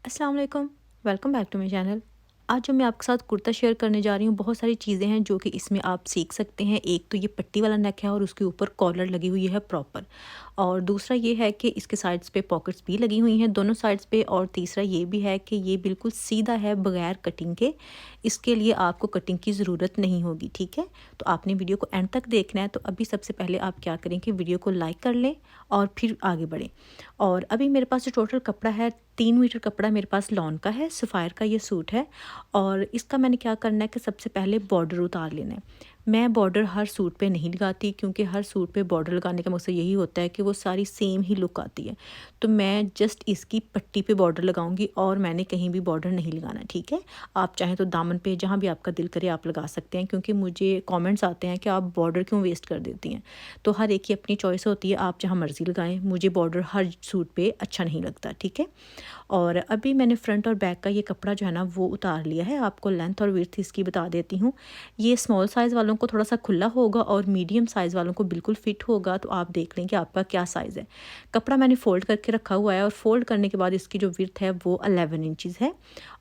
अस्सलाम वालेकुम, welcome back to my channel. आज जो मैं आपके साथ कुर्ता शेयर करने जा रही हूँ, बहुत सारी चीज़ें हैं जो कि इसमें आप सीख सकते हैं। एक तो ये पट्टी वाला नेक है और उसके ऊपर कॉलर लगी हुई है प्रॉपर। और दूसरा ये है कि इसके साइड्स पे पॉकेट्स भी लगी हुई हैं दोनों साइड्स पे। और तीसरा ये भी है कि ये बिल्कुल सीधा है बगैर कटिंग के। इसके लिए आपको कटिंग की ज़रूरत नहीं होगी, ठीक है। तो आपने वीडियो को एंड तक देखना है। तो अभी सबसे पहले आप क्या करें कि वीडियो को लाइक कर लें और फिर आगे बढ़ें। और अभी मेरे पास जो टोटल कपड़ा है, 3 मीटर कपड़ा मेरे पास लॉन का है, सफ़ायर का ये सूट है। और इसका मैंने क्या करना है कि सबसे पहले बॉर्डर उतार लेना है। मैं बॉर्डर हर सूट पे नहीं लगाती, क्योंकि हर सूट पे बॉर्डर लगाने का मकसद यही होता है कि वो सारी सेम ही लुक आती है। तो मैं जस्ट इसकी पट्टी पे बॉर्डर लगाऊंगी और मैंने कहीं भी बॉर्डर नहीं लगाना, ठीक है। आप चाहें तो दामन पे जहाँ भी आपका दिल करे आप लगा सकते हैं, क्योंकि मुझे कमेंट्स आते हैं कि आप बॉर्डर क्यों वेस्ट कर देती हैं। तो हर एक की अपनी चॉइस होती है, आप जहाँ मर्ज़ी लगाएं। मुझे बॉर्डर हर सूट पे अच्छा नहीं लगता, ठीक है। और अभी मैंने फ्रंट और बैक का ये कपड़ा जो है ना वो उतार लिया है। आपको लेंथ और विड्थ इसकी बता देती हूँ। ये स्मॉल साइज़ वालों को थोड़ा सा खुला होगा और मीडियम साइज़ वालों को बिल्कुल फिट होगा। तो आप देख लें कि आपका क्या साइज़ है। कपड़ा मैंने फ़ोल्ड करके रखा हुआ है और फ़ोल्ड करने के बाद इसकी जो विड्थ है वो 11 इंचज़ है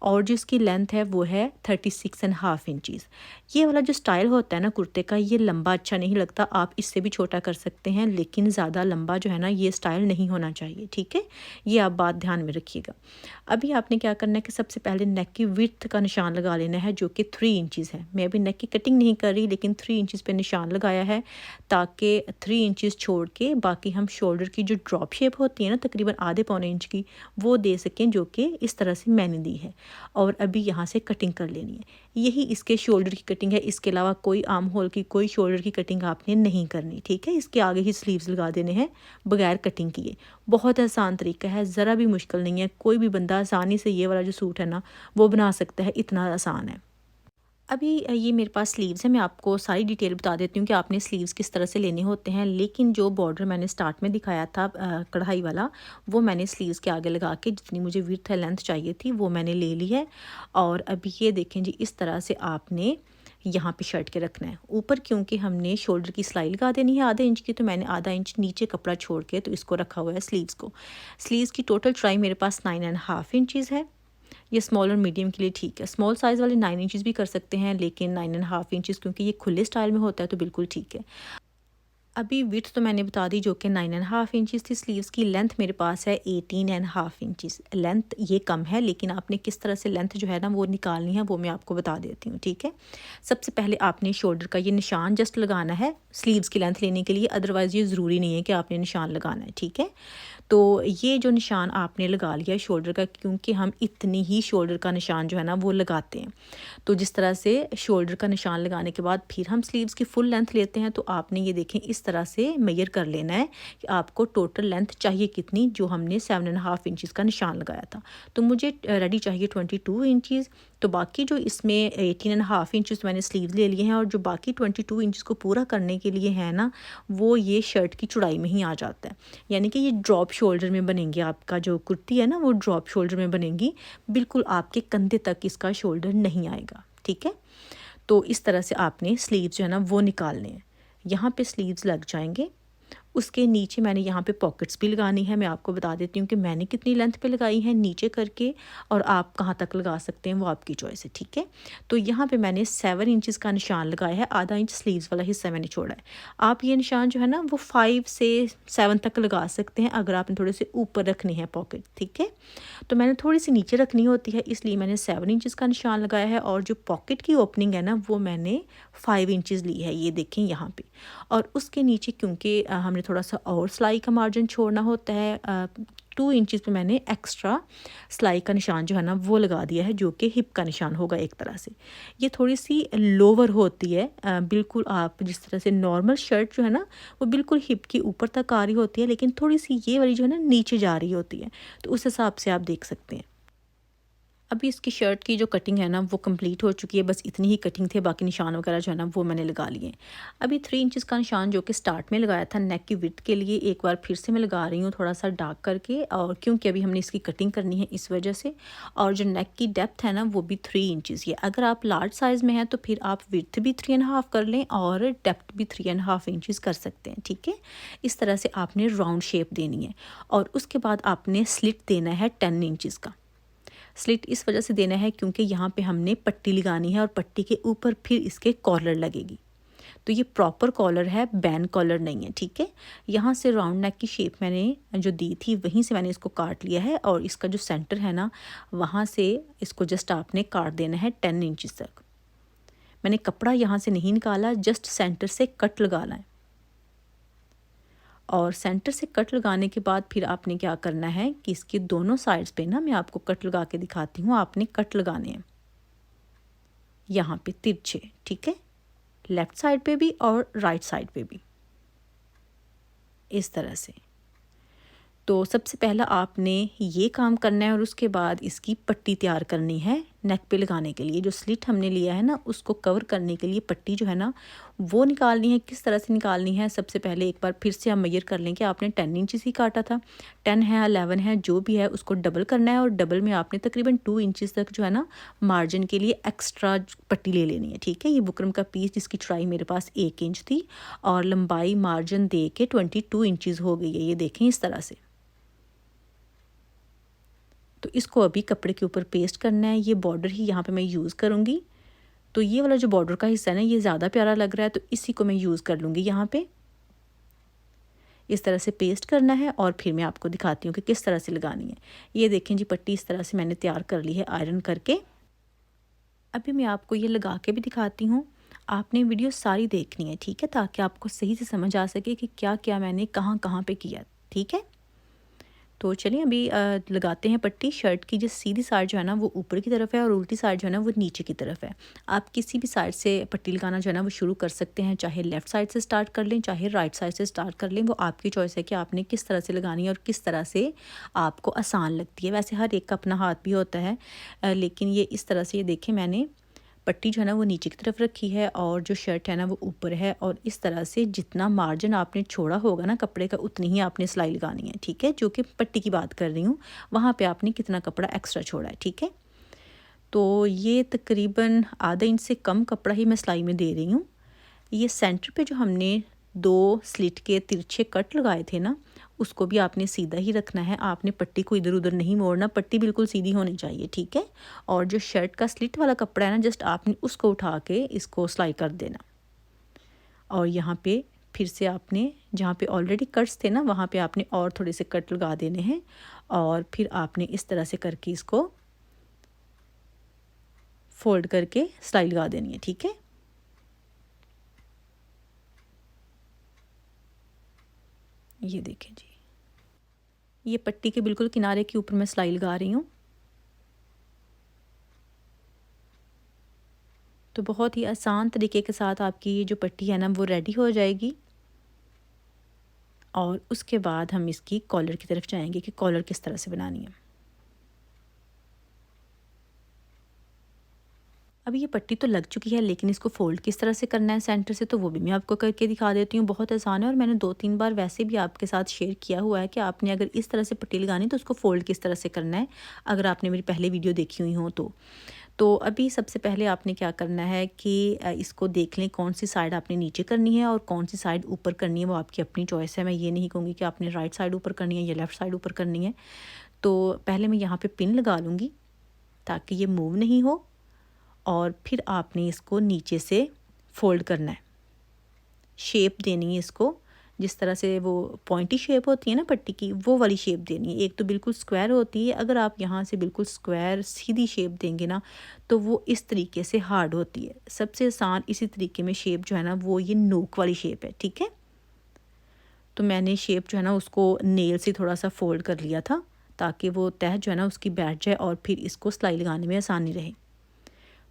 और जो इसकी लेंथ है वो है 36.5 इंचज़। ये वाला जो स्टाइल होता है ना कुर्ते का, ये लंबा अच्छा नहीं लगता। आप इससे भी छोटा कर सकते हैं, लेकिन ज़्यादा लंबा जो है ना ये स्टाइल नहीं होना चाहिए, ठीक है। ये आप बात ध्यान में रखिएगा। अभी आपने क्या करना है कि सबसे पहले नेक की विड्थ का निशान लगा लेना है, जो कि 3 इंचज़ है। मैं अभी नेक की कटिंग नहीं कर रही, लेकिन 3 इंचज़ पे निशान लगाया है, ताकि 3 इंचज़ छोड़ के बाकी हम शोल्डर की जो ड्रॉप शेप होती है ना तकरीबन आधे पौने इंच की, वो दे सकें, जो कि इस तरह से मैंने दी है। और अभी यहाँ से कटिंग कर लेनी है। यही इसके शोल्डर की कटिंग है। इसके अलावा कोई आर्म होल की, कोई शोल्डर की कटिंग आपने नहीं करनी, ठीक है। इसके आगे ही स्लीव्स लगा देने हैं बगैर कटिंग किए। बहुत आसान तरीका है, ज़रा भी मुश्किल नहीं है। कोई भी बंदा आसानी से ये वाला जो सूट है ना वो बना सकता है, इतना आसान है। अभी ये मेरे पास स्लीव्स हैं। मैं आपको सारी डिटेल बता देती हूँ कि आपने स्लीव्स किस तरह से लेने होते हैं। लेकिन जो बॉर्डर मैंने स्टार्ट में दिखाया था कढ़ाई वाला, वो मैंने स्लीव्स के आगे लगा के जितनी मुझे विड्थ है, लेंथ चाहिए थी, वो मैंने ले ली है। और अभी ये देखें जी, इस तरह से आपने यहाँ पे शर्ट के रखना है ऊपर, क्योंकि हमने शोल्डर की सिलाई लगा देनी है आधे इंच की। तो मैंने आधा इंच नीचे कपड़ा छोड़ के तो इसको रखा हुआ है स्लीव्स को। स्लीव्स की टोटल चौड़ाई मेरे पास 9.5 इंचज़ है। ये स्मॉल और मीडियम के लिए ठीक है। स्मॉल साइज़ वाले 9 इंचज़ भी कर सकते हैं, लेकिन 9.5 इंचज़ क्योंकि ये खुले स्टाइल में होता है तो बिल्कुल ठीक है। अभी विड्थ तो मैंने बता दी, जो कि 9.5 इंचज़ थी। स्लीव्स की लेंथ मेरे पास है 18.5 इंचज़। लेंथ ये कम है, लेकिन आपने किस तरह से लेंथ जो है ना वो निकालनी है वो मैं आपको बता देती हूँ, ठीक है। सबसे पहले आपने शोल्डर का ये निशान जस्ट लगाना है स्लीव्स की लेंथ लेने के लिए। अदरवाइज़ ये ज़रूरी नहीं है कि आपने निशान लगाना है, ठीक है। तो ये जो निशान आपने लगा लिया है शोल्डर का, क्योंकि हम इतनी ही शोल्डर का निशान जो है ना वो लगाते हैं। तो जिस तरह से शोल्डर का निशान लगाने के बाद फिर हम स्लीव्स की फुल लेंथ लेते हैं, तो आपने ये देखें इस तरह से मेजर कर लेना है कि आपको टोटल लेंथ चाहिए कितनी, जो हमने 7.5 इंचज़ का निशान लगाया था। तो मुझे रेडी चाहिए 22 इंचज़। तो बाकी जो इसमें 18.5 इंचज़ मैंने स्लीव्स ले लिए हैं, और जो बाकी 22 इंचज़ को पूरा करने के लिए है ना, वो ये शर्ट की चौड़ाई में ही आ जाता है। यानी कि ये ड्रॉप शोल्डर में बनेंगे। आपका जो कुर्ती है ना वो ड्रॉप शोल्डर में बनेगी, बिल्कुल आपके कंधे तक इसका शोल्डर नहीं आएगा, ठीक है। तो इस तरह से आपने स्लीव्स जो है ना वो निकालने हैं। यहाँ पे स्लीव्स लग जाएंगे। उसके नीचे मैंने यहाँ पे पॉकेट्स भी लगानी है। मैं आपको बता देती हूँ कि मैंने कितनी लेंथ पे लगाई है नीचे करके, और आप कहाँ तक लगा सकते हैं वो आपकी चॉइस है, ठीक है। तो यहाँ पे मैंने 7 इंचज़ का निशान लगाया है। आधा इंच स्लीव्स वाला हिस्सा मैंने छोड़ा है। आप ये निशान जो है ना वो 5 से 7 तक लगा सकते हैं, अगर आपने थोड़े से ऊपर रखनी है पॉकेट, ठीक है। तो मैंने थोड़ी सी नीचे रखनी होती है, इसलिए मैंने 7 इंचज़ का निशान लगाया है। और जो पॉकेट की ओपनिंग है ना वो मैंने 5 इंचज़ ली है, ये देखें यहाँ पे। और उसके नीचे क्योंकि हमने थोड़ा सा और सिलाई का मार्जिन छोड़ना होता है, 2 इंचज़ पे मैंने एक्स्ट्रा सिलाई का निशान जो है ना वो लगा दिया है, जो कि हिप का निशान होगा एक तरह से। ये थोड़ी सी लोअर होती है, बिल्कुल आप जिस तरह से नॉर्मल शर्ट जो है ना वो बिल्कुल हिप की ऊपर तक आ रही होती है, लेकिन थोड़ी सी ये वाली जो है ना नीचे जा रही होती है। तो उस हिसाब से आप देख सकते हैं। अभी इसकी शर्ट की जो कटिंग है ना वो कंप्लीट हो चुकी है। बस इतनी ही कटिंग थे, बाकी निशान वगैरह जो है ना वो मैंने लगा लिए। अभी 3 इंचज़ का निशान जो कि स्टार्ट में लगाया था नेक की विड्थ के लिए, एक बार फिर से मैं लगा रही हूँ थोड़ा सा डार्क करके, और क्योंकि अभी हमने इसकी कटिंग करनी है इस वजह से। और जो नेक की डेप्थ है ना वो भी 3 इंचज़ है। अगर आप लार्ज साइज़ में हैं तो फिर आप विड्थ भी 3.5 कर लें और डेप्थ भी 3.5 इंचज़ कर सकते हैं, ठीक है। इस तरह से आपने राउंड शेप देनी है। और उसके बाद आपने स्लिट देना है 10 इंचज़ का। स्लिट इस वजह से देना है क्योंकि यहाँ पे हमने पट्टी लगानी है और पट्टी के ऊपर फिर इसके कॉलर लगेगी। तो ये प्रॉपर कॉलर है, बैन कॉलर नहीं है, ठीक है। यहाँ से राउंड नेक की शेप मैंने जो दी थी वहीं से मैंने इसको काट लिया है और इसका जो सेंटर है ना वहाँ से इसको जस्ट आपने काट देना है 10 इंचज़ तक। मैंने कपड़ा यहाँ से नहीं निकाला, जस्ट सेंटर से कट लगाना है। और सेंटर से कट लगाने के बाद फिर आपने क्या करना है कि इसके दोनों साइड्स पे ना मैं आपको कट लगा के दिखाती हूँ, आपने कट लगाने हैं यहाँ पे तिरछे, ठीक है, लेफ़्ट साइड पे भी और राइट साइड पे भी इस तरह से। तो सबसे पहला आपने ये काम करना है और उसके बाद इसकी पट्टी तैयार करनी है नेक पे लगाने के लिए। जो स्लिट हमने लिया है ना उसको कवर करने के लिए पट्टी जो है ना वो निकालनी है। किस तरह से निकालनी है, सबसे पहले एक बार फिर से हम मेजर कर लें कि आपने 10 इंचज़ ही काटा था, 10 है 11 है जो भी है उसको डबल करना है और डबल में आपने तकरीबन 2 इंचज़ तक जो है ना मार्जिन के लिए एक्स्ट्रा पट्टी ले लेनी है, ठीक है। ये बुकरम का पीस जिसकी चौड़ाई मेरे पास 1 इंच थी और लंबाई मार्जिन दे के 22 इंचज़ हो गई है, ये देखें इस तरह से। तो इसको अभी कपड़े के ऊपर पेस्ट करना है। ये बॉर्डर ही यहाँ पे मैं यूज़ करूँगी। तो ये वाला जो बॉर्डर का हिस्सा है ना ये ज़्यादा प्यारा लग रहा है तो इसी को मैं यूज़ कर लूँगी। यहाँ पे इस तरह से पेस्ट करना है और फिर मैं आपको दिखाती हूँ कि किस तरह से लगानी है। ये देखें जी, पट्टी इस तरह से मैंने तैयार कर ली है आयरन करके। अभी मैं आपको ये लगा के भी दिखाती हूँ। आपने वीडियो सारी देखनी है, ठीक है, ताकि आपको सही से समझ आ सके कि क्या क्या मैंने कहाँ कहाँ पे किया, ठीक है। तो चलिए अभी लगाते हैं पट्टी। शर्ट की जो सीधी साइड जो है ना वो ऊपर की तरफ है और उल्टी साइड जो है ना वो नीचे की तरफ है। आप किसी भी साइड से पट्टी लगाना जो है ना वो शुरू कर सकते हैं, चाहे लेफ़्ट साइड से स्टार्ट कर लें चाहे राइट साइड से स्टार्ट कर लें, वो आपकी चॉइस है कि आपने किस तरह से लगानी है और किस तरह से आपको आसान लगती है। वैसे हर एक का अपना हाथ भी होता है, लेकिन ये इस तरह से, ये देखें मैंने पट्टी जो है ना वो नीचे की तरफ रखी है और जो शर्ट है ना वो ऊपर है और इस तरह से जितना मार्जिन आपने छोड़ा होगा ना कपड़े का उतनी ही आपने सिलाई लगानी है, ठीक है। जो कि पट्टी की बात कर रही हूँ, वहाँ पे आपने कितना कपड़ा एक्स्ट्रा छोड़ा है, ठीक है। तो ये तकरीबन आधा इंच से कम कपड़ा ही मैं सिलाई में दे रही हूँ। ये सेंटर पे जो हमने 2 स्लिट के तिरछे कट लगाए थे ना उसको भी आपने सीधा ही रखना है। आपने पट्टी को इधर उधर नहीं मोड़ना, पट्टी बिल्कुल सीधी होनी चाहिए, ठीक है। और जो शर्ट का स्लिट वाला कपड़ा है ना जस्ट आपने उसको उठा के इसको सिलाई कर देना और यहाँ पे फिर से आपने जहाँ पे ऑलरेडी कट्स थे ना वहाँ पे आपने और थोड़े से कट लगा देने हैं और फिर आपने इस तरह से करके इसको फोल्ड करके सिलाई लगा देनी है, ठीक है। ये देखें जी, ये पट्टी के बिल्कुल किनारे के ऊपर मैं सिलाई लगा रही हूँ। तो बहुत ही आसान तरीके के साथ आपकी ये जो पट्टी है ना वो रेडी हो जाएगी और उसके बाद हम इसकी कॉलर की तरफ जाएंगे कि कॉलर किस तरह से बनानी है। अभी ये पट्टी तो लग चुकी है लेकिन इसको फ़ोल्ड किस तरह से करना है सेंटर से, तो वो भी मैं आपको करके दिखा देती हूँ। बहुत आसान है और मैंने 2-3 बार वैसे भी आपके साथ शेयर किया हुआ है कि आपने अगर इस तरह से पट्टी लगानी तो उसको फ़ोल्ड किस तरह से करना है, अगर आपने मेरी पहले वीडियो देखी हुई हो तो। तो अभी सबसे पहले आपने क्या करना है कि इसको देख लें कौन सी साइड आपने नीचे करनी है और कौन सी साइड ऊपर करनी है, वो आपकी अपनी चॉइस है। मैं ये नहीं कहूँगी कि आपने राइट साइड ऊपर करनी है या लेफ़्ट साइड ऊपर करनी है। तो पहले मैं यहाँ पे पिन लगा लूँगी ताकि ये मूव नहीं हो और फिर आपने इसको नीचे से फ़ोल्ड करना है, शेप देनी है इसको। जिस तरह से वो पॉइंटी शेप होती है ना पट्टी की, वो वाली शेप देनी है। एक तो बिल्कुल स्क्वायर होती है, अगर आप यहाँ से बिल्कुल स्क्वायर सीधी शेप देंगे ना तो वो इस तरीके से हार्ड होती है। सबसे आसान इसी तरीके में शेप जो है ना वो ये नोक वाली शेप है, ठीक है। तो मैंने शेप जो है ना उसको नेल से थोड़ा सा फोल्ड कर लिया था ताकि वो तह जो है ना उसकी बैठ जाए और फिर इसको सिलाई लगाने में आसानी रहे।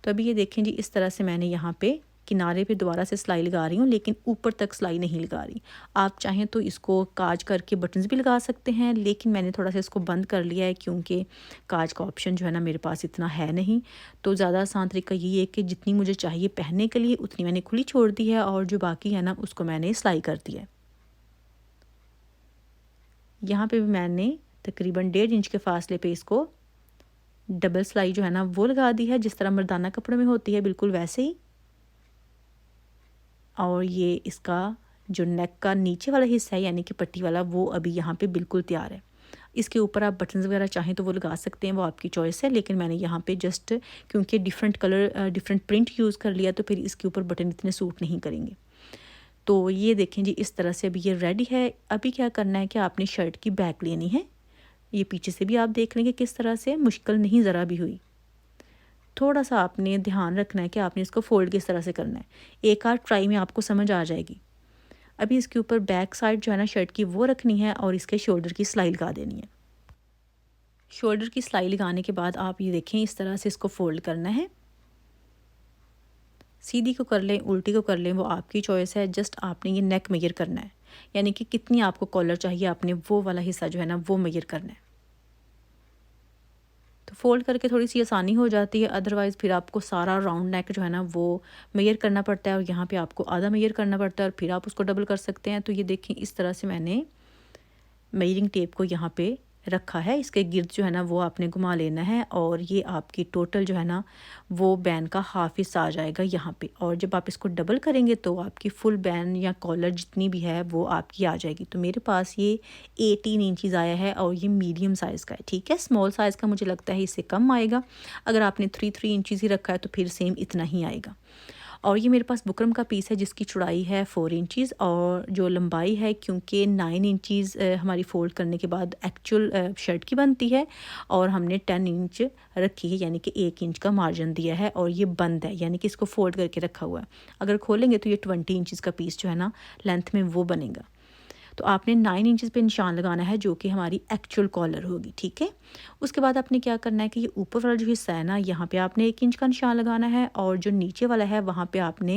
तो अभी ये देखें जी, इस तरह से मैंने यहाँ पे किनारे पे दोबारा से सिलाई लगा रही हूँ लेकिन ऊपर तक सिलाई नहीं लगा रही। आप चाहें तो इसको काज करके बटन्स भी लगा सकते हैं, लेकिन मैंने थोड़ा सा इसको बंद कर लिया है क्योंकि काज का ऑप्शन जो है ना मेरे पास इतना है नहीं। तो ज़्यादा आसान तरीका यही है कि जितनी मुझे चाहिए पहनने के लिए उतनी मैंने खुली छोड़ दी है और जो बाकी है ना उसको मैंने सिलाई कर दिया है। यहाँ पे भी मैंने तकरीबन 1.5 इंच के फासले पे इसको डबल सिलाई जो है ना वो लगा दी है, जिस तरह मर्दाना कपड़े में होती है बिल्कुल वैसे ही। और ये इसका जो नेक का नीचे वाला हिस्सा है यानी कि पट्टी वाला, वो अभी यहाँ पे बिल्कुल तैयार है। इसके ऊपर आप बटन्स वगैरह चाहें तो वो लगा सकते हैं, वो आपकी चॉइस है, लेकिन मैंने यहाँ पे जस्ट क्योंकि different colour different print use कर लिया तो फिर इसके ऊपर बटन इतने सूट नहीं करेंगे। तो ये देखें जी, इस तरह से अभी ये रेडी है। अभी क्या करना है कि आपने शर्ट की बैक लेनी है। ये पीछे से भी आप देख लेंगे किस तरह से, मुश्किल नहीं ज़रा भी हुई। थोड़ा सा आपने ध्यान रखना है कि आपने इसको फ़ोल्ड किस तरह से करना है। एक आध ट्राई में आपको समझ आ जाएगी। अभी इसके ऊपर बैक साइड जो है ना शर्ट की वो रखनी है और इसके शोल्डर की सिलाई लगा देनी है। शोल्डर की सिलाई लगाने के बाद आप ये देखें इस तरह से इसको फ़ोल्ड करना है। सीधी को कर लें, उल्टी को कर लें, वो आपकी चॉइस है। जस्ट आपने ये नेक मेजर करना है, यानी कि कितनी आपको कॉलर चाहिए, आपने वो वाला हिस्सा जो है ना वो मेजर करना है। तो फ़ोल्ड करके थोड़ी सी आसानी हो जाती है, अदरवाइज़ फिर आपको सारा राउंड नेक जो है ना वो मेजर करना पड़ता है और यहाँ पे आपको आधा मेजर करना पड़ता है और फिर आप उसको डबल कर सकते हैं। तो ये देखें इस तरह से मैंने मेजरिंग टेप को यहाँ पे रखा है। इसके गिर्द जो है ना वो आपने घुमा लेना है और ये आपकी टोटल जो है ना वो बैन का हाफ हिस्सा आ जाएगा यहाँ पे। और जब आप इसको डबल करेंगे तो आपकी फुल बैन या कॉलर जितनी भी है वो आपकी आ जाएगी। तो मेरे पास ये 18 इंचज़ आया है और ये मीडियम साइज़ का है, ठीक है। स्मॉल साइज़ का मुझे लगता है इससे कम आएगा। अगर आपने 3 इंचज़ ही रखा है तो फिर सेम इतना ही आएगा। और ये मेरे पास बुकरम का पीस है जिसकी चौड़ाई है 4 इंचज़ और जो लंबाई है, क्योंकि 9 इंचज़ हमारी फ़ोल्ड करने के बाद एक्चुअल शर्ट की बनती है और हमने 10 इंच रखी है, यानी कि 1 इंच का मार्जिन दिया है और ये बंद है, यानी कि इसको फ़ोल्ड करके रखा हुआ है। अगर खोलेंगे तो ये 20 इंचज़ का पीस जो है ना लेंथ में वो बनेगा। तो आपने 9 इंचज़ पे निशान लगाना है जो कि हमारी एक्चुअल कॉलर होगी, ठीक है। उसके बाद आपने क्या करना है कि ये ऊपर वाला जो हिस्सा है ना यहाँ पे आपने 1 इंच का निशान लगाना है और जो नीचे वाला है वहाँ पे आपने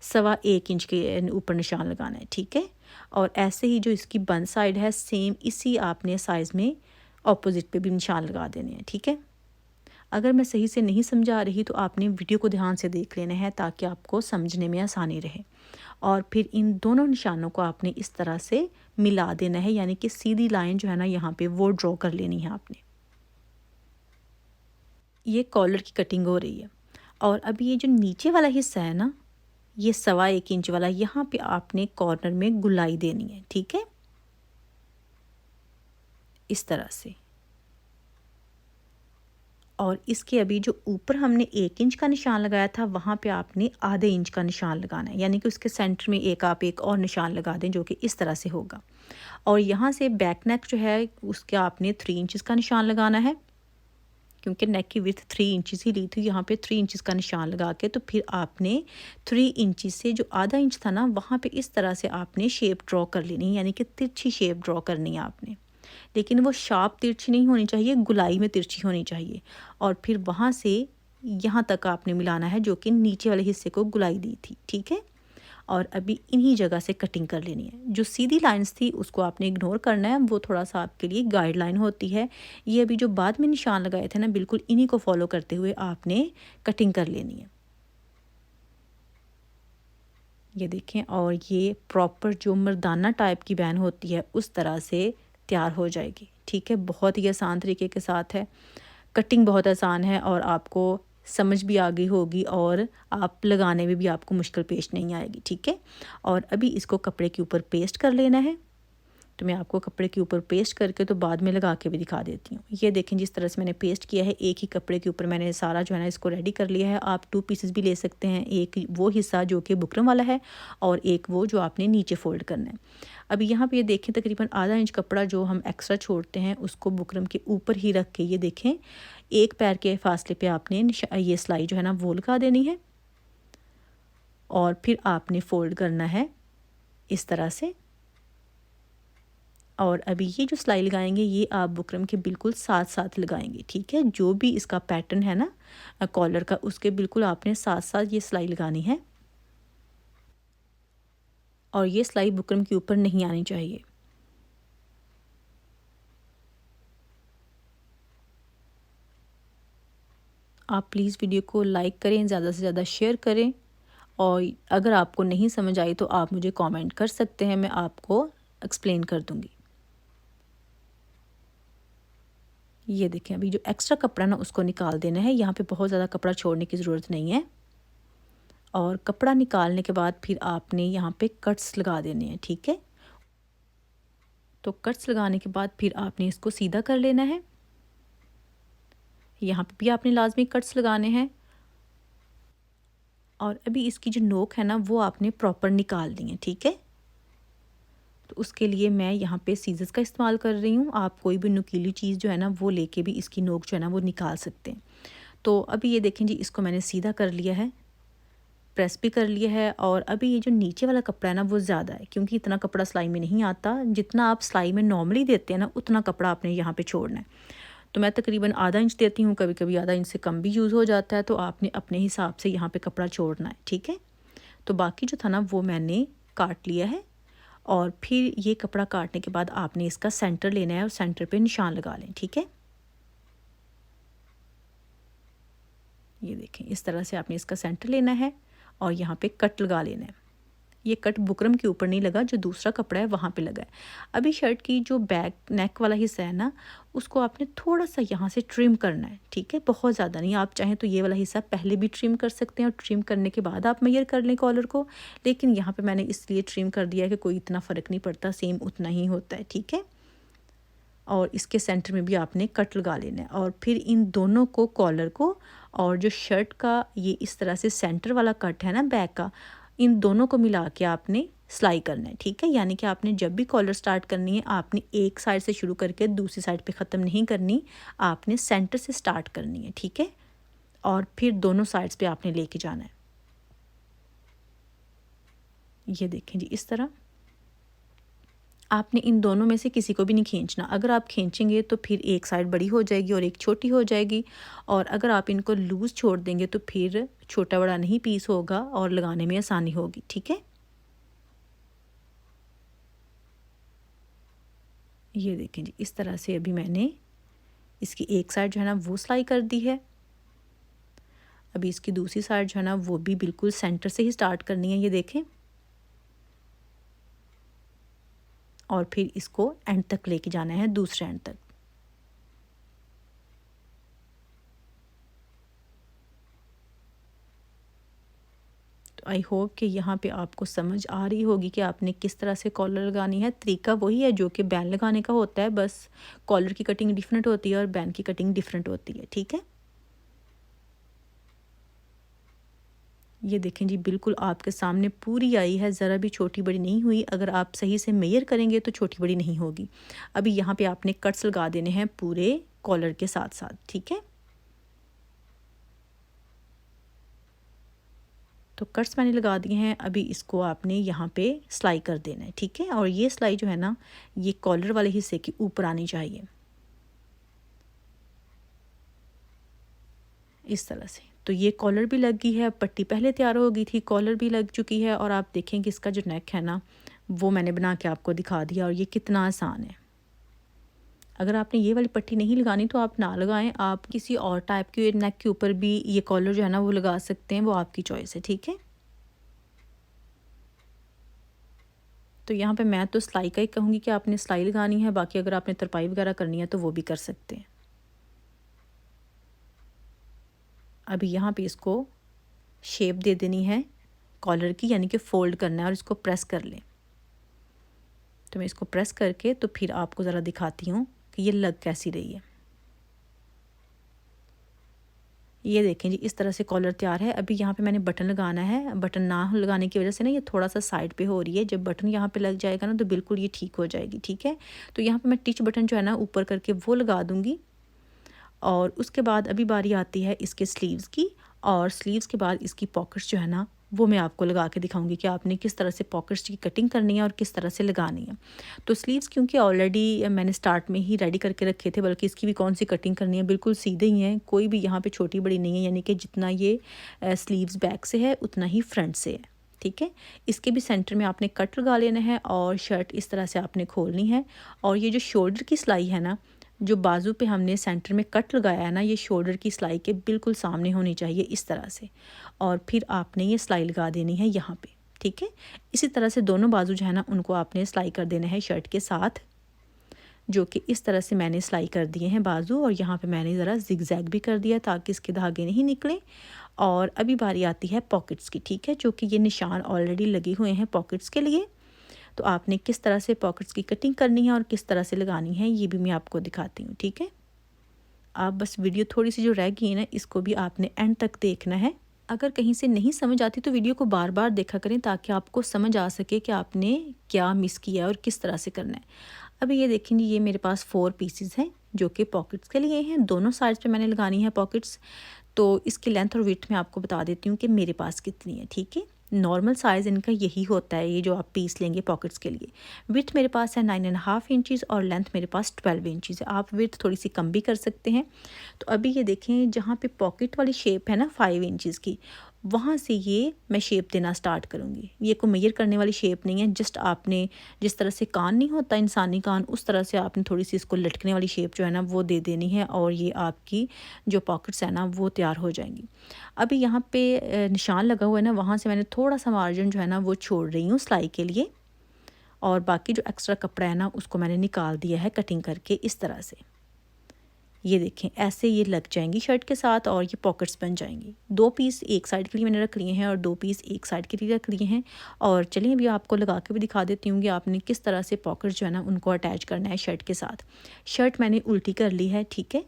1.25 इंच के ऊपर निशान लगाना है, ठीक है। और ऐसे ही जो इसकी बंद साइड है सेम इसी आपने साइज़ में ऑपोजिट पे भी निशान लगा देने हैं, ठीक है। अगर मैं सही से नहीं समझा रही तो आपने वीडियो को ध्यान से देख लेना है ताकि आपको समझने में आसानी रहे। और फिर इन दोनों निशानों को आपने इस तरह से मिला देना है, यानी कि सीधी लाइन जो है ना यहाँ पे वो ड्रॉ कर लेनी है आपने। ये कॉलर की कटिंग हो रही है और अभी ये जो नीचे वाला हिस्सा है ना ये 1.25 इंच वाला, यहाँ पे आपने कॉर्नर में गुलाई देनी है, ठीक है, इस तरह से। और इसके अभी जो ऊपर हमने 1 इंच का निशान लगाया था वहाँ पे आपने आधे इंच का निशान लगाना है, यानी कि उसके सेंटर में आप एक और निशान लगा दें जो कि इस तरह से होगा। और यहाँ से बैक नेक जो है उसके आपने 3 इंचज़ का निशान लगाना है, क्योंकि नेक की विड्थ 3 इंचज़ ही ली थी, यहाँ पे 3 इंचज़ का निशान लगा के तो फिर आपने 3 इंचज़ से जो आधा इंच था ना वहाँ पे इस तरह से आपने शेप ड्रॉ कर लेनी है, यानी कि तिरछी शेप ड्रॉ करनी है आपने। लेकिन वो शार्प तिरछी नहीं होनी चाहिए, गुलाई में तिरछी होनी चाहिए। और फिर वहाँ से यहाँ तक आपने मिलाना है जो कि नीचे वाले हिस्से को गुलाई दी थी, ठीक है। और अभी इन्हीं जगह से कटिंग कर लेनी है। जो सीधी लाइंस थी उसको आपने इग्नोर करना है, वो थोड़ा सा आपके लिए गाइडलाइन होती है। ये अभी जो बाद में निशान लगाए थे ना बिल्कुल इन्हीं को फॉलो करते हुए आपने कटिंग कर लेनी है। ये देखें, और ये प्रॉपर जो मर्दाना टाइप की बैन होती है उस तरह से तैयार हो जाएगी, ठीक है। बहुत ही आसान तरीके के साथ है, कटिंग बहुत आसान है और आपको समझ भी आ गई होगी और आप लगाने में भी आपको मुश्किल पेश नहीं आएगी, ठीक है। और अभी इसको कपड़े के ऊपर पेस्ट कर लेना है। तो मैं आपको कपड़े के ऊपर पेस्ट करके तो बाद में लगा के भी दिखा देती हूँ। ये देखें जिस तरह से मैंने पेस्ट किया है, एक ही कपड़े के ऊपर मैंने सारा जो है ना इसको रेडी कर लिया है। आप 2 पीसेस भी ले सकते हैं, एक वो हिस्सा जो कि बुकरम वाला है और एक वो जो आपने नीचे फोल्ड करना है। अभी यहाँ पे ये देखें तकरीबन आधा इंच कपड़ा जो हम एक्स्ट्रा छोड़ते हैं उसको बुकरम के ऊपर ही रख के ये देखें एक पैर के फासले पे आपने ये सिलाई जो है ना वो लगा देनी है और फिर आपने फोल्ड करना है इस तरह से। और अभी ये जो सिलाई लगाएंगे ये आप बुकरम के बिल्कुल साथ साथ लगाएंगे, ठीक है। जो भी इसका पैटर्न है ना कॉलर का उसके बिल्कुल आपने साथ साथ ये सिलाई लगानी है और ये सिलाई बुकरम के ऊपर नहीं आनी चाहिए। आप प्लीज़ वीडियो को लाइक करें, ज़्यादा से ज़्यादा शेयर करें और अगर आपको नहीं समझ आई तो आप मुझे कमेंट कर सकते हैं, मैं आपको एक्सप्लेन कर दूँगी। ये देखें अभी जो एक्स्ट्रा कपड़ा ना उसको निकाल देना है, यहाँ पे बहुत ज़्यादा कपड़ा छोड़ने की ज़रूरत नहीं है। और कपड़ा निकालने के बाद फिर आपने यहाँ पे कट्स लगा देने हैं, ठीक है। तो कट्स लगाने के बाद फिर आपने इसको सीधा कर लेना है। यहाँ पे भी आपने लाजमी कट्स लगाने हैं और अभी इसकी जो नोक है ना वो आपने प्रॉपर निकालनी है, ठीक है। तो उसके लिए मैं यहाँ पे सीजर्स का इस्तेमाल कर रही हूँ। आप कोई भी नुकीली चीज़ जो है ना वो लेके भी इसकी नोक जो है ना वो निकाल सकते हैं। तो अभी ये देखें जी, इसको मैंने सीधा कर लिया है, प्रेस भी कर लिया है। और अभी ये जो नीचे वाला कपड़ा है ना वो ज़्यादा है, क्योंकि इतना कपड़ा सिलाई में नहीं आता। जितना आप सिलाई में नॉर्मली देते हैं ना उतना कपड़ा आपने यहाँ पे छोड़ना है। तो मैं तकरीबन आधा इंच देती हूँ, कभी कभी आधा इंच से कम भी यूज़ हो जाता है। तो आपने अपने हिसाब से यहाँ पे कपड़ा छोड़ना है, ठीक है। तो बाकी जो था ना वो मैंने काट लिया है। और फिर ये कपड़ा काटने के बाद आपने इसका सेंटर लेना है और सेंटर पे निशान लगा लें, ठीक है। ये देखें, इस तरह से आपने इसका सेंटर लेना है और यहाँ पे कट लगा लेना है। ये कट बुकरम के ऊपर नहीं लगा, जो दूसरा कपड़ा है वहाँ पे लगा है। अभी शर्ट की जो बैक नेक वाला हिस्सा है ना उसको आपने थोड़ा सा यहाँ से ट्रिम करना है, ठीक है, बहुत ज़्यादा नहीं। आप चाहें तो ये वाला हिस्सा पहले भी ट्रिम कर सकते हैं और ट्रिम करने के बाद आप मेजर कर लें कॉलर को, लेकिन यहाँ पे मैंने इसलिए ट्रिम कर दिया है कि कोई इतना फ़र्क नहीं पड़ता, सेम उतना ही होता है, ठीक है। और इसके सेंटर में भी आपने कट लगा लेना है और फिर इन दोनों को, कॉलर को और जो शर्ट का ये इस तरह से सेंटर वाला कट है ना बैक का, इन दोनों को मिला के आपने सिलाई करना है, ठीक है। यानी कि आपने जब भी कॉलर स्टार्ट करनी है आपने एक साइड से शुरू करके दूसरी साइड पे ख़त्म नहीं करनी, आपने सेंटर से स्टार्ट करनी है, ठीक है। और फिर दोनों साइड्स पे आपने लेके जाना है। ये देखें जी, इस तरह आपने इन दोनों में से किसी को भी नहीं खींचना। अगर आप खींचेंगे तो फिर एक साइड बड़ी हो जाएगी और एक छोटी हो जाएगी, और अगर आप इनको लूज़ छोड़ देंगे तो फिर छोटा बड़ा नहीं पीस होगा और लगाने में आसानी होगी, ठीक है। ये देखें जी, इस तरह से अभी मैंने इसकी एक साइड जो है ना वो सिलाई कर दी है। अभी इसकी दूसरी साइड जो है ना वो भी बिल्कुल सेंटर से ही स्टार्ट करनी है, ये देखें। और फिर इसको एंड तक लेके जाना है, दूसरे एंड तक। तो आई होप कि यहाँ पे आपको समझ आ रही होगी कि आपने किस तरह से कॉलर लगानी है। तरीका वही है जो कि बैन लगाने का होता है, बस कॉलर की कटिंग डिफरेंट होती है और बैन की कटिंग डिफरेंट होती है, ठीक है। ये देखें जी, बिल्कुल आपके सामने पूरी आई है, ज़रा भी छोटी बड़ी नहीं हुई। अगर आप सही से मेजर करेंगे तो छोटी बड़ी नहीं होगी। अभी यहाँ पे आपने कट्स लगा देने हैं पूरे कॉलर के साथ साथ, ठीक है। तो कट्स मैंने लगा दिए हैं। अभी इसको आपने यहाँ पे सिलाई कर देना है, ठीक है। और ये सिलाई जो है ना ये कॉलर वाले हिस्से के ऊपर आनी चाहिए, इस तरह से। तो ये कॉलर भी लग गई है, पट्टी पहले तैयार हो गई थी, कॉलर भी लग चुकी है। और आप देखें कि इसका जो नेक है ना वो मैंने बना के आपको दिखा दिया, और ये कितना आसान है। अगर आपने ये वाली पट्टी नहीं लगानी तो आप ना लगाएं, आप किसी और टाइप के नेक के ऊपर भी ये कॉलर जो है ना वो लगा सकते हैं, वो आपकी चॉइस है, ठीक है। तो यहाँ पे मैं तो सिलाई का ही कहूँगी कि आपने सिलाई लगानी है, बाकी अगर आपने तरपाई वगैरह करनी है तो वो भी कर सकते हैं। अभी यहाँ पे इसको शेप दे देनी है कॉलर की, यानी कि फ़ोल्ड करना है और इसको प्रेस कर लें। तो मैं इसको प्रेस करके तो फिर आपको ज़रा दिखाती हूँ कि ये लग कैसी रही है। ये देखें जी, इस तरह से कॉलर तैयार है। अभी यहाँ पे मैंने बटन लगाना है। बटन ना लगाने की वजह से ना ये थोड़ा सा साइड पे हो रही है। जब बटन यहाँ पे लग जाएगा ना तो बिल्कुल ये ठीक हो जाएगी, ठीक है। तो यहाँ पे मैं टिच बटन जो है ना ऊपर करके वो लगा दूँगी। और उसके बाद अभी बारी आती है इसके स्लीव्स की, और स्लीव्स के बाद इसकी पॉकेट्स जो है ना वो मैं आपको लगा के दिखाऊंगी कि आपने किस तरह से पॉकेट्स की कटिंग करनी है और किस तरह से लगानी है। तो स्लीव्स क्योंकि ऑलरेडी मैंने स्टार्ट में ही रेडी करके रखे थे, बल्कि इसकी भी कौन सी कटिंग करनी है, बिल्कुल सीधे ही हैं, कोई भी यहाँ पे छोटी बड़ी नहीं है। यानी कि जितना ये स्लीव्स बैक से है उतना ही फ्रंट से है, ठीक है। इसके भी सेंटर में आपने कट लगा लेना है और शर्ट इस तरह से आपने खोलनी है। और ये जो शोल्डर की सिलाई है ना, जो बाजू पे हमने सेंटर में कट लगाया है ना, ये शोल्डर की सिलाई के बिल्कुल सामने होनी चाहिए, इस तरह से। और फिर आपने ये सिलाई लगा देनी है यहाँ पे, ठीक है। इसी तरह से दोनों बाजू जो है ना उनको आपने सिलाई कर देना है शर्ट के साथ, जो कि इस तरह से मैंने सिलाई कर दिए हैं बाजू। और यहाँ पे मैंने ज़रा जिगजैग भी कर दिया ताकि इसके धागे नहीं निकले। और अभी बारी आती है पॉकेट्स की, ठीक है, जो कि ये निशान ऑलरेडी लगे हुए हैं पॉकेट्स के लिए। तो आपने किस तरह से पॉकेट्स की कटिंग करनी है और किस तरह से लगानी है ये भी मैं आपको दिखाती हूँ, ठीक है। आप बस वीडियो थोड़ी सी जो रह गई है ना, इसको भी आपने एंड तक देखना है। अगर कहीं से नहीं समझ आती तो वीडियो को बार बार देखा करें ताकि आपको समझ आ सके कि आपने क्या मिस किया है और किस तरह से करना है। अभी ये देखेंगे, ये मेरे पास 4 पीसेस हैं जो कि पॉकेट्स के लिए हैं। दोनों साइड्स पे मैंने लगानी है पॉकेट्स। तो इसकी लेंथ और विड्थ मैं आपको बता देती हूँ कि मेरे पास कितनी है, ठीक है। नॉर्मल साइज़ इनका यही होता है, ये जो आप पीस लेंगे पॉकेट्स के लिए। विड्थ मेरे पास है 9.5 इंचज़ और लेंथ मेरे पास 12 इंचज़ है। आप विड्थ थोड़ी सी कम भी कर सकते हैं। तो अभी ये देखें, जहाँ पे पॉकेट वाली शेप है ना 5 इंचज़ की, वहाँ से ये मैं शेप देना स्टार्ट करूँगी। ये कोई मेजर करने वाली शेप नहीं है, जस्ट आपने जिस तरह से कान नहीं होता इंसानी कान, उस तरह से आपने थोड़ी सी इसको लटकने वाली शेप जो है ना वो दे देनी है और ये आपकी जो पॉकेट्स है ना वो तैयार हो जाएंगी। अभी यहाँ पे निशान लगा हुआ है ना, वहाँ से मैंने थोड़ा सा मार्जिन जो है ना वो छोड़ रही हूँ सिलाई के लिए, और बाकी जो एक्स्ट्रा कपड़ा है ना उसको मैंने निकाल दिया है कटिंग करके इस तरह से। ये देखें, ऐसे ये लग जाएंगी शर्ट के साथ और ये पॉकेट्स बन जाएंगी। 2 पीस एक साइड के लिए मैंने रख लिए हैं और 2 पीस एक साइड के लिए रख लिए हैं। और चलिए अभी आपको लगा के भी दिखा देती हूँ कि आपने किस तरह से पॉकेट्स जो है ना उनको अटैच करना है शर्ट के साथ। शर्ट मैंने उल्टी कर ली है, ठीक है।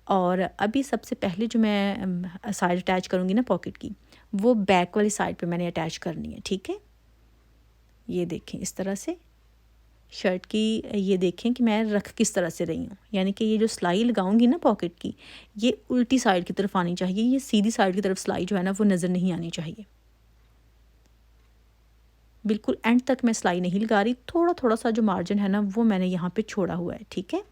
और अभी सबसे पहले जो मैं साइड अटैच करूँगी ना पॉकेट की, वो बैक वाली साइड पर मैंने अटैच करनी है, ठीक है। ये देखें इस तरह से शर्ट की, ये देखें कि मैं रख किस तरह से रही हूँ, यानी कि ये जो सिलाई लगाऊंगी ना पॉकेट की, ये उल्टी साइड की तरफ आनी चाहिए। ये सीधी साइड की तरफ सिलाई जो है ना वो नज़र नहीं आनी चाहिए। बिल्कुल एंड तक मैं सिलाई नहीं लगा रही, थोड़ा थोड़ा सा जो मार्जिन है ना वो मैंने यहाँ पे छोड़ा हुआ है, ठीक है।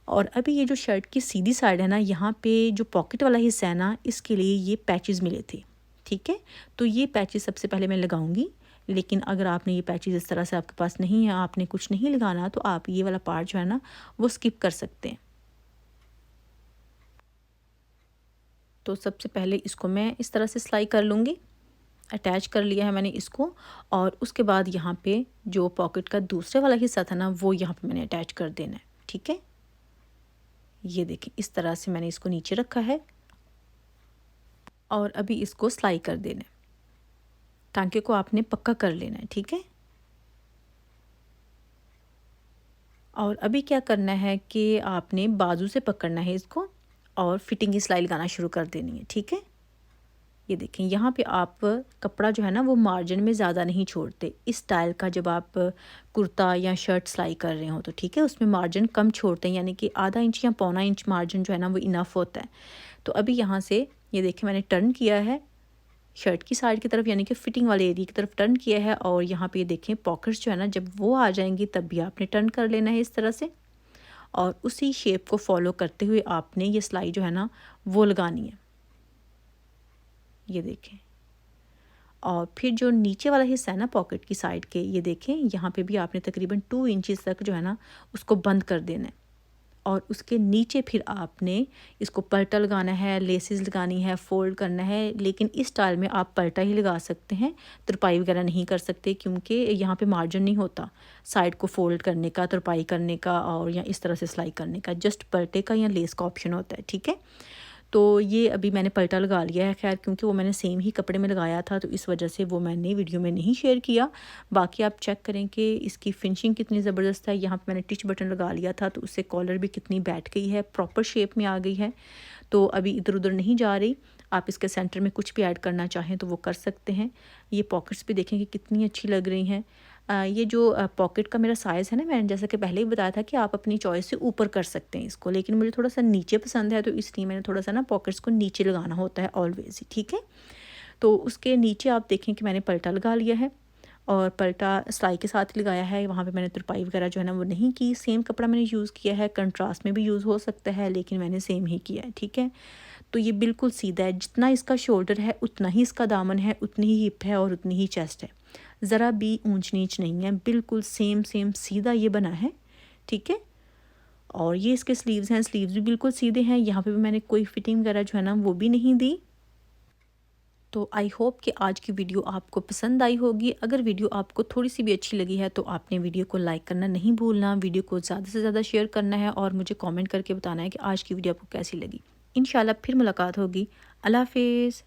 और अभी ये जो शर्ट की सीधी साइड है ना, यहाँ पे जो पॉकेट वाला हिस्सा है ना, इसके लिए ये पैचेस मिले थे, ठीक है। तो ये पैचेस सबसे पहले मैं लगाऊंगी। लेकिन अगर आपने ये पैचेस इस तरह से आपके पास नहीं है, आपने कुछ नहीं लगाना, तो आप ये वाला पार्ट जो है ना वो स्किप कर सकते हैं। तो सबसे पहले इसको मैं इस तरह से सिलाई कर लूँगी। अटैच कर लिया है मैंने इसको, और उसके बाद यहाँ पे जो पॉकेट का दूसरे वाला हिस्सा था ना वो यहाँ पे मैंने अटैच कर देना है, ठीक है। ये देखें, इस तरह से मैंने इसको नीचे रखा है और अभी इसको सिलाई कर देना है। टांके को आपने पक्का कर लेना है, ठीक है। और अभी क्या करना है कि आपने बाजू से पकड़ना है इसको और फिटिंग की सिलाई लगाना शुरू कर देनी है, ठीक है। ये देखें, यहाँ पे आप कपड़ा जो है ना वो मार्जिन में ज़्यादा नहीं छोड़ते। इस स्टाइल का जब आप कुर्ता या शर्ट सिलाई कर रहे हो तो ठीक है, उसमें मार्जिन कम छोड़ते हैं, यानी कि आधा इंच या पौना इंच मार्जिन जो है ना वो इनफ होता है। तो अभी यहाँ से ये देखें, मैंने टर्न किया है शर्ट की साइड की तरफ, यानी कि फिटिंग वाले एरिया की तरफ टर्न किया है। और यहाँ पे ये देखें पॉकेट्स जो है ना, जब वो आ जाएंगी तब भी आपने टर्न कर लेना है इस तरह से, और उसी शेप को फॉलो करते हुए आपने ये सिलाई जो है ना वो लगानी है। ये देखें, और फिर जो नीचे वाला हिस्सा है ना पॉकेट की साइड के, ये देखें यहाँ पे भी आपने तकरीबन 2 इंचज़ तक जो है ना उसको बंद कर देना है। और उसके नीचे फिर आपने इसको पलटा लगाना है, लेसेस लगानी है, फोल्ड करना है। लेकिन इस स्टाइल में आप पलटा ही लगा सकते हैं, तुरपाई वगैरह नहीं कर सकते, क्योंकि यहाँ पे मार्जिन नहीं होता साइड को फोल्ड करने का, तुरपाई करने का और या इस तरह से सिलाई करने का। जस्ट पलटे का या लेस का ऑप्शन होता है, ठीक है। तो ये अभी मैंने पलटा लगा लिया है, खैर क्योंकि वो मैंने सेम ही कपड़े में लगाया था तो इस वजह से वो मैंने वीडियो में नहीं शेयर किया। बाकी आप चेक करें कि इसकी फिनिशिंग कितनी ज़बरदस्त है। यहाँ पे मैंने टिच बटन लगा लिया था तो उससे कॉलर भी कितनी बैठ गई है, प्रॉपर शेप में आ गई है। तो अभी इधर उधर नहीं जा रही। आप इसके सेंटर में कुछ भी ऐड करना चाहें तो वो कर सकते हैं। ये पॉकेट्स भी देखें कि कितनी अच्छी लग रही हैं। ये जो पॉकेट का मेरा साइज़ है ना, मैंने जैसा कि पहले ही बताया था कि आप अपनी चॉइस से ऊपर कर सकते हैं इसको, लेकिन मुझे थोड़ा सा नीचे पसंद है तो इसलिए मैंने थोड़ा सा ना पॉकेट्स को नीचे लगाना होता है ऑलवेज़ ही, ठीक है। तो उसके नीचे आप देखें कि मैंने पलटा लगा लिया है और पलटा सिलाई के साथ ही लगाया है। वहाँ पे मैंने तुरपाई वगैरह जो है ना वो नहीं की, सेम कपड़ा मैंने यूज़ किया है। कंट्रास्ट में भी यूज़ हो सकता है लेकिन मैंने सेम ही किया है, ठीक है। तो ये बिल्कुल सीधा है, जितना इसका शोल्डर है उतना ही इसका दामन है, उतनी ही हिप है और उतनी ही चेस्ट है। ज़रा भी ऊंच नीच नहीं है, बिल्कुल सेम सेम सीधा ये बना है, ठीक है। और ये इसके स्लीव्स हैं, स्लीव्स भी बिल्कुल सीधे हैं। यहाँ पे भी मैंने कोई फिटिंग वगैरह जो है ना वो भी नहीं दी। तो आई होप कि आज की वीडियो आपको पसंद आई होगी। अगर वीडियो आपको थोड़ी सी भी अच्छी लगी है तो आपने वीडियो को लाइक करना नहीं भूलना, वीडियो को ज़्यादा से ज़्यादा शेयर करना है और मुझे कमेंट करके बताना है कि आज की वीडियो आपको कैसी लगी। इंशाल्लाह फिर मुलाकात होगी। अल्लाह हाफिज़।